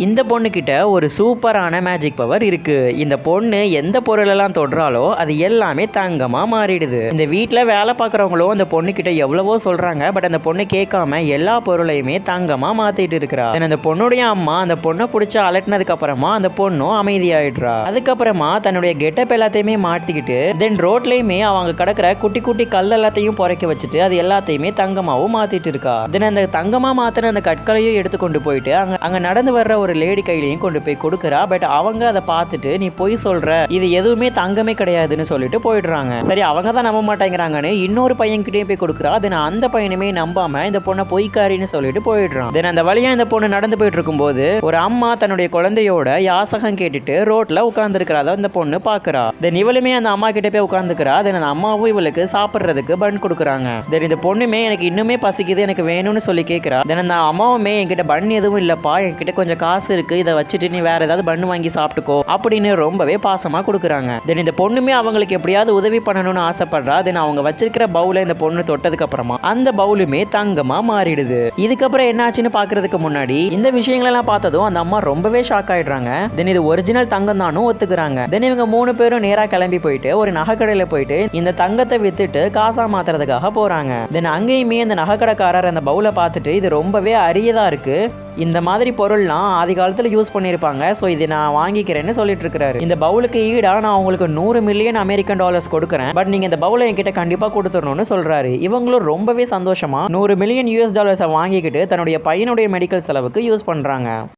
இந்த பொண்ணுக்கிட்ட ஒரு சூப்பரான மேஜிக் பவர் இருக்கு. இந்த பொண்ணு எந்த பொருளெல்லாம் தொடுறாலோ அது எல்லாமே தங்கமா மாறிடுது. இந்த வீட்டில் வேலை பார்க்குறவங்களும் அந்த பொண்ணுக்கிட்ட எவ்வளவோ சொல்றாங்க. பட் அந்த பொண்ணு கேட்காம எல்லா பொருளையுமே தங்கமா மாத்திட்டு இருக்கிறா. அந்த பொண்ணுடைய அம்மா அந்த பொண்ணை பிடிச்சி அலட்டினதுக்கு அப்புறமா அந்த பொண்ணும் அமைதியாயிடுறா. அதுக்கப்புறமா தன்னுடைய கெட்டப் எல்லாத்தையுமே மாட்டிக்கிட்டு தென் ரோட்லயுமே அவங்க கிடக்கிற குட்டி குட்டி கல் எல்லாத்தையும் புறக்க வச்சுட்டு அது எல்லாத்தையுமே தங்கமாவும் மாத்திட்டு இருக்கா. தென் அந்த தங்கமா மாத்தின அந்த கற்களையும் எடுத்து கொண்டு போயிட்டு அங்க நடந்து வர்ற ஒரு லேடி கையிலையும் கொண்டு போய் கொடுக்குறா. பட் அவங்க அதை பார்த்துட்டு நீ பொய் சொல்ற, இது எதுவுமே தங்கமே கிடையாதுன்னு சொல்லிட்டு போயிடுறாங்க. சரி அவங்க தான் நம்ப மாட்டேங்கிறாங்கன்னு இன்னொரு பையன் கிட்டே போய் கொடுக்குறா. தென் அந்த பையனுமே நம்பாம இந்த பொண்ணை பொய்க்காரின்னு சொல்லிட்டு போயிடுறான். தென் அந்த வழியா இந்த பொண்ணு நடந்து போயிட்டு இருக்கும்போது ஒரு அம்மா தன்னுடைய குழந்தையோட யாசகம் கேட்டுட்டு ரோட்ல உட்கார்ந்துருக்கிறத இந்த பொண்ணு பாக்குறா. தென் இவளுமே அந்த அம்மா கிட்ட போய் உட்கார்ந்துக்கிறா. தென் அந்த அம்மாவும் இவளுக்கு சாப்பிட்றதுக்கு பன் கொடுக்குறாங்க. தென் இந்த பொண்ணுமே எனக்கு இன்னுமே பசிக்குது, எனக்கு வேணும்னு சொல்லி கேட்கிறா. தென் அந்த அம்மாவுமே என்கிட்ட பன் எதுவும் இல்லப்பா, என்கிட்ட கொஞ்சம் காசு இருக்கு, இதை வச்சுட்டு நீ வேற ஏதாவது பண்ணு வாங்கி சாப்பிட்டுக்கோ அப்படின்னு ரொம்பவே பாசமா கொடுக்குறாங்க. தென் இந்த பொண்ணுமே அவங்களுக்கு எப்படியாவது உதவி பண்ணணும்னு ஆசைப்படுறா. தென் அவங்க வச்சிருக்கிற பவுல இந்த பொண்ணு தொட்டதுக்கு அப்புறமா அந்த பவுலுமே தங்கமா மாறிடுது. இதுக்கப்புறம் என்னாச்சுன்னு பாக்குறதுக்கு முன்னாடி இந்த விஷயங்களெல்லாம் பார்த்ததும் அந்த அம்மா ரொம்பவே ஷாக் ஆயிடுறாங்க. தென் இது ஒரிஜினல் தங்கம் தானும் ஒத்துக்கிறாங்க. தென் இவங்க 3 பேரும் நேரா கிளம்பி போயிட்டு ஒரு நகைக்கடையில போயிட்டு இந்த தங்கத்தை வித்துட்டு காசா மாத்துறதுக்காக போறாங்க. தென் அங்கேயுமே அந்த நகைக்கடைக்காரர் அந்த பவுலை பார்த்துட்டு இது ரொம்பவே அரியதா இருக்கு, இந்த மாதிரி பொருள்லாம் ஆதி காலத்தில் யூஸ் பண்ணியிருப்பாங்க, ஸோ இதை நான் வாங்கிக்கிறேன்னு சொல்லிட்டு இருக்கிறாரு. இந்த பவுலுக்கு ஈடா நான் உங்களுக்கு 100 மில்லியன் அமெரிக்கன் டாலர்ஸ் கொடுக்குறேன், பட் நீங்கள் இந்த பவுலை என்கிட்ட கண்டிப்பாக கொடுத்துடணும்னு சொல்கிறாரு. இவங்களும் ரொம்பவே சந்தோஷமாக 100 மில்லியன் US டாலர்ஸை வாங்கிக்கிட்டு தன்னுடைய பையனுடைய மெடிக்கல் செலவுக்கு யூஸ் பண்ணுறாங்க.